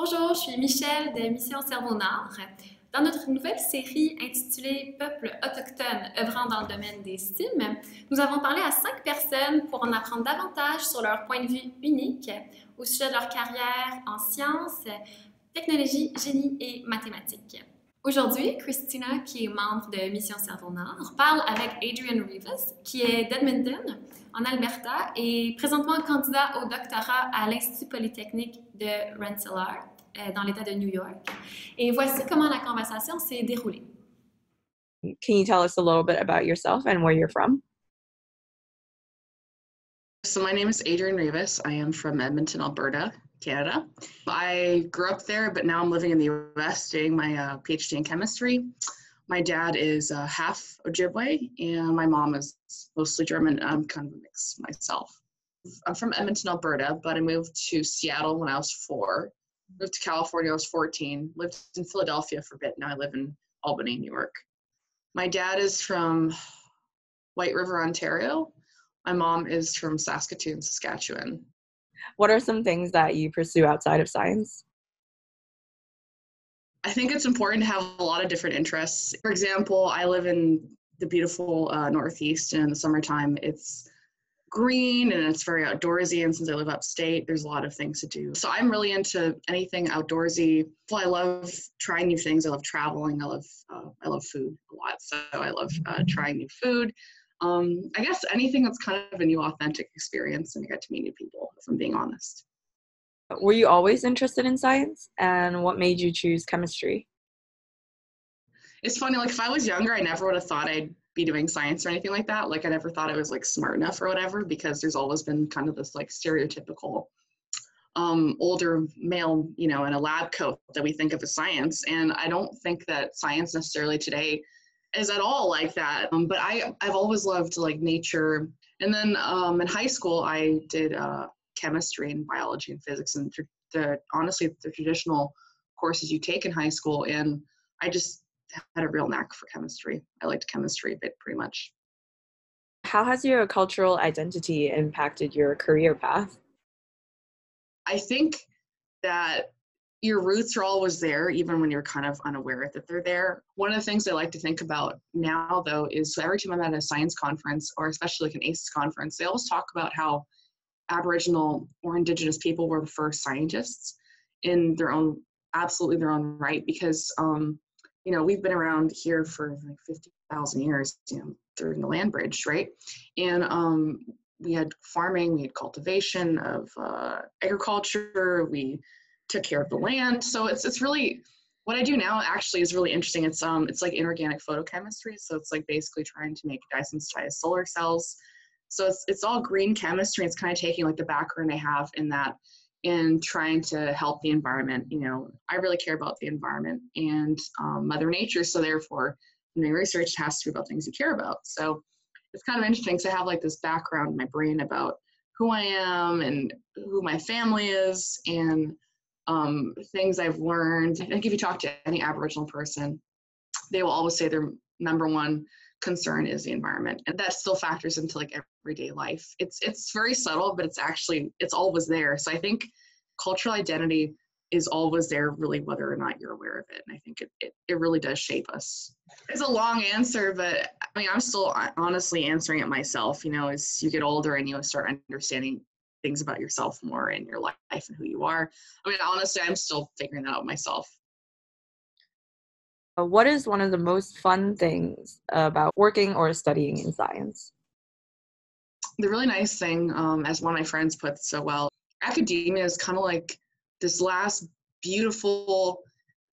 Bonjour, je suis Michel de Mission Cerveau Nord. Dans notre nouvelle série intitulée Peuples autochtones œuvrant dans le domaine des STIM, nous avons parlé à 5 personnes pour en apprendre davantage sur leur point de vue unique au sujet de leur carrière en sciences, technologie, génie et mathématiques. Aujourd'hui, Christina, qui est membre de Mission Cerveau Nord, parle avec Adrian Riives, qui est d'Edmonton, en Alberta, et présentement candidat au doctorat à l'Institut Polytechnique de Rensselaer, dans l'État de New York. Et voici comment la conversation s'est déroulée. Can you tell us a little bit about yourself and where you're from? So my name is Adrian Riives. I am from Edmonton, Alberta, Canada. I grew up there, but now I'm living in the US doing my PhD in chemistry. My dad is half Ojibwe, and my mom is mostly German. I'm kind of a mix myself. I'm from Edmonton, Alberta, but I moved to Seattle when I was 4. Moved to California when I was 14. Lived in Philadelphia for a bit. Now I live in Albany, New York. My dad is from White River, Ontario. My mom is from Saskatoon, Saskatchewan. What are some things that you pursue outside of science? I think it's important to have a lot of different interests. For example, I live in the beautiful Northeast, and in the summertime, it's green and it's very outdoorsy. And since I live upstate, there's a lot of things to do. So I'm really into anything outdoorsy. Well, I love trying new things. I love traveling. I love food a lot. So I love trying new food. I guess anything that's kind of a new authentic experience, and I get to meet new people, if I'm being honest. Were you always interested in science, and what made you choose chemistry? It's funny, like if I was younger, I never would have thought I'd be doing science or anything like that. Like I never thought I was like smart enough or whatever, because there's always been kind of this like stereotypical older male, in a lab coat that we think of as science. And I don't think that science necessarily today is at all like that. But I've always loved like nature. And then in high school, I did chemistry and biology and physics, and honestly, the traditional courses you take in high school. And I just had a real knack for chemistry. I liked chemistry a bit, pretty much. How has your cultural identity impacted your career path? I think that your roots are always there, even when you're kind of unaware that they're there. One of the things I like to think about now, though, is every time I'm at a science conference, or especially like an ACES conference, they always talk about how Aboriginal or Indigenous people were the first scientists in absolutely their own right, because, we've been around here for like 50,000 years, during the land bridge, right? And we had farming, we had cultivation of agriculture, we took care of the land. So it's really, what I do now actually is really interesting. It's like inorganic photochemistry. So it's like basically trying to make dye-sensitized solar cells. So it's all green chemistry. It's kind of taking like the background I have in that and trying to help the environment. I really care about the environment and Mother Nature. So therefore, doing research has to be about things you care about. So it's kind of interesting. So I have like this background in my brain about who I am and who my family is, and things I've learned. I think if you talk to any Aboriginal person, they will always say their number one concern is the environment, and that still factors into like everyday life. It's very subtle, but it's always there. So I think cultural identity is always there, really, whether or not you're aware of it. And I think it really does shape us. It's a long answer, but I mean, I'm still honestly answering it myself. As you get older and you start understanding things about yourself more and your life and who you are. I mean, honestly, I'm still figuring that out myself. What is one of the most fun things about working or studying in science? The really nice thing, as one of my friends put it so well, academia is kind of like this last beautiful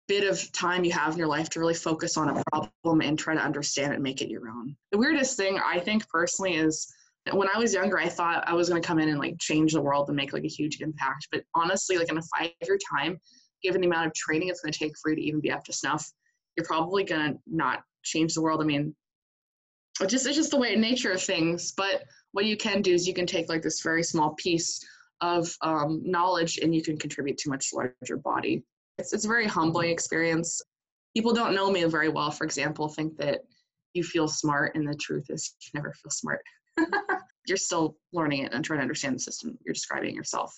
bit of time you have in your life to really focus on a problem and try to understand it and make it your own. The weirdest thing I think personally is that when I was younger, I thought I was going to come in and like change the world and make like a huge impact. But honestly, like in a 5-year time, given the amount of training it's going to take for you to even be up to snuff, you're probably going to not change the world. I mean, it's just the way nature of things. But what you can do is you can take like this very small piece of knowledge and you can contribute to a much larger body. It's a very humbling experience. People don't know me very well, for example, think that you feel smart, and the truth is you never feel smart. You're still learning it and trying to understand the system you're describing yourself.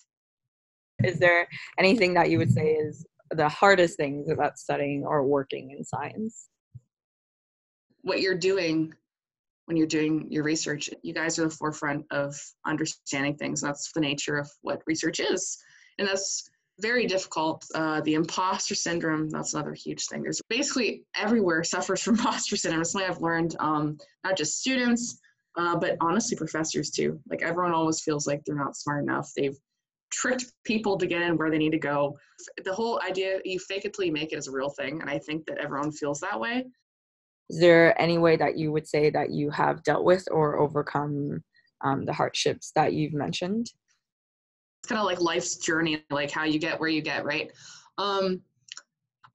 Is there anything that you would say is the hardest things about studying or working in science? What you're doing when you're doing your research, you guys are the forefront of understanding things. That's the nature of what research is. And that's very difficult. The imposter syndrome, that's another huge thing. There's basically everywhere suffers from imposter syndrome. It's something I've learned, not just students, but honestly professors too. Like everyone always feels like they're not smart enough. They've tricked people to get in where they need to go. The whole idea, you fake it till you make it, is a real thing. And I think that everyone feels that way. Is there any way that you would say that you have dealt with or overcome the hardships that you've mentioned? It's kind of like life's journey, like how you get where you get, right? I'm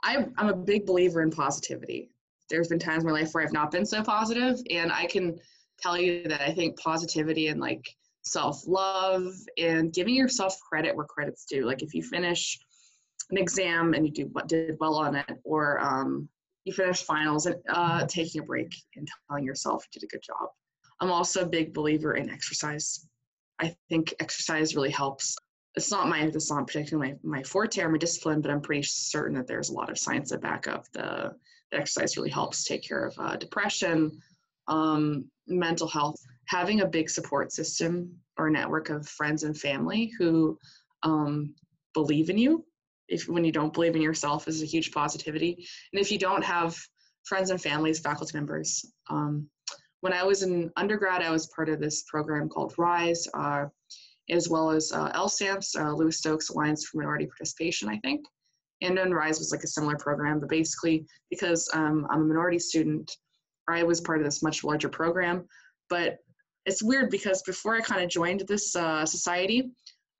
a big believer in positivity. There's been times in my life where I've not been so positive, and I can tell you that I think positivity and like self-love and giving yourself credit where credit's due. Like if you finish an exam and you did well on it, or you finish finals, and taking a break and telling yourself you did a good job. I'm also a big believer in exercise. I think exercise really helps. It's not particularly my forte or my discipline, but I'm pretty certain that there's a lot of science that back up the exercise really helps take care of depression, mental health. Having a big support system or a network of friends and family who believe in you, when you don't believe in yourself, is a huge positivity. And if you don't have friends and families, faculty members, when I was in undergrad, I was part of this program called RISE, as well as LSAMS, Louis Stokes Alliance for Minority Participation, I think. And then RISE was like a similar program, but basically because I'm a minority student, I was part of this much larger program. But it's weird because before I kind of joined this society,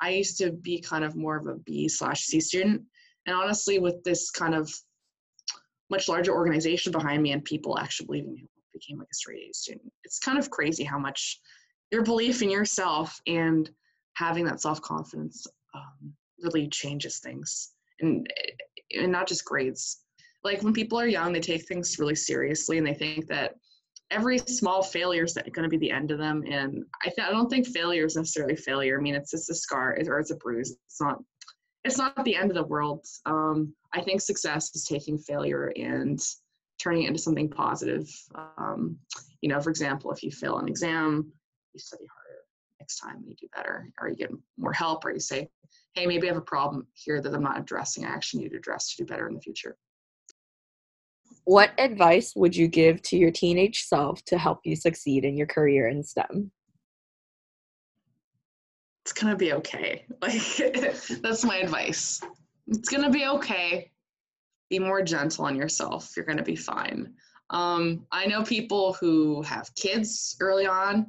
I used to be kind of more of a B/C student. And honestly, with this kind of much larger organization behind me and people actually believing me, I became like a straight A student. It's kind of crazy how much your belief in yourself and having that self-confidence really changes things. And not just grades. Like when people are young, they take things really seriously and they think that every small failure is going to be the end of them. And I don't think failure is necessarily failure. I mean, it's just a scar or it's a bruise. It's not the end of the world. I think success is taking failure and turning it into something positive. For example, if you fail an exam, you study harder next time and you do better, or you get more help, or you say, hey, maybe I have a problem here that I'm not addressing. I actually need to address to do better in the future. What advice would you give to your teenage self to help you succeed in your career in STEM? It's going to be okay. Like, that's my advice. It's going to be okay. Be more gentle on yourself. You're going to be fine. I know people who have kids early on,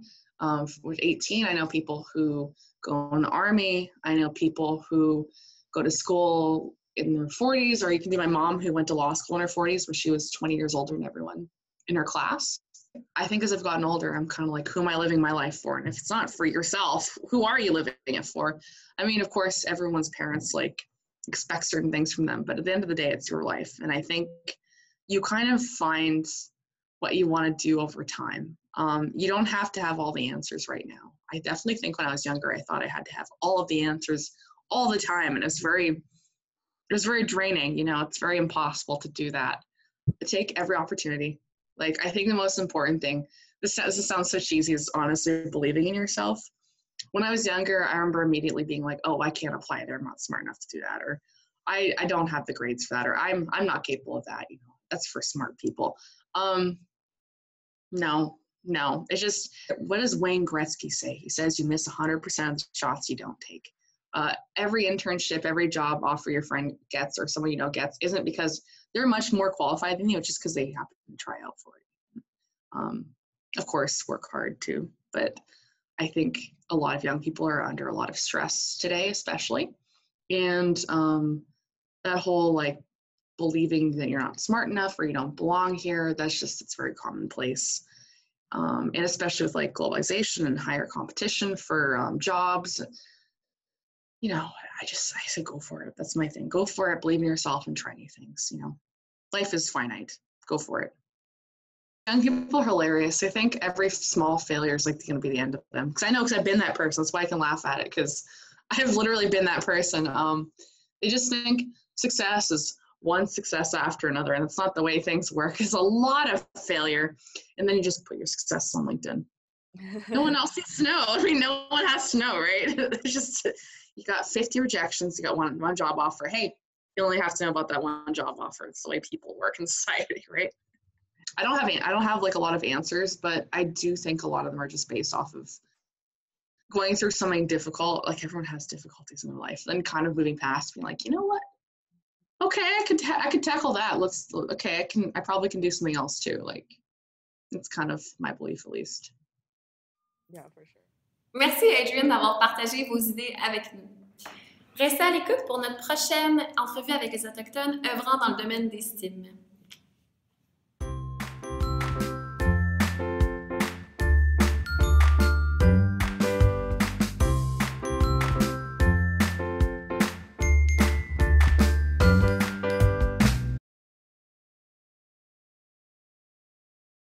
with 18. I know people who go in the army. I know people who go to school in their 40s, or you can be my mom who went to law school in her 40s, where she was 20 years older than everyone in her class. I think as I've gotten older, I'm kind of like, who am I living my life for? And if it's not for yourself, who are you living it for? I mean, of course, everyone's parents expect certain things from them, but at the end of the day, it's your life. And I think you kind of find what you want to do over time. You don't have to have all the answers right now. I definitely think when I was younger, I thought I had to have all of the answers all the time. And it was very draining. It's very impossible to do that. But take every opportunity. Like, I think the most important thing, this sounds so cheesy, is honestly believing in yourself. When I was younger, I remember immediately being like, oh, I can't apply there. I'm not smart enough to do that. Or I don't have the grades for that. Or I'm not capable of that. That's for smart people. No. It's just, what does Wayne Gretzky say? He says you miss 100% of the shots you don't take. Every internship, every job offer your friend gets or someone gets isn't because they're much more qualified than you, it's just because they happen to try out for it. Of course, work hard too, but I think a lot of young people are under a lot of stress today, especially. And that whole believing that you're not smart enough or you don't belong here, it's very commonplace. And especially with globalization and higher competition for jobs, I say go for it. That's my thing. Go for it, believe in yourself, and try new things. Life is finite. Go for it. Young people are hilarious. I think every small failure is going to be the end of them. Because I've been that person. That's why I can laugh at it. Because I've literally been that person. They just think success is one success after another, and it's not the way things work. It's a lot of failure, and then you just put your success on LinkedIn. No one else needs to know. I mean, no one has to know, right? It's just, you got 50 rejections, you got one job offer. Hey, you only have to know about that one job offer. It's the way people work in society, right? I don't have like a lot of answers, but I do think a lot of them are just based off of going through something difficult. Like, everyone has difficulties in their life, then kind of moving past, being like, you know what? Okay, I could tackle that. I probably can do something else too. Like, it's kind of my belief, at least. Yeah, for sure. Merci, Adrian, d'avoir partagé vos idées avec nous. Restez à l'écoute pour notre prochaine entrevue avec les Autochtones œuvrant dans le domaine des STIM.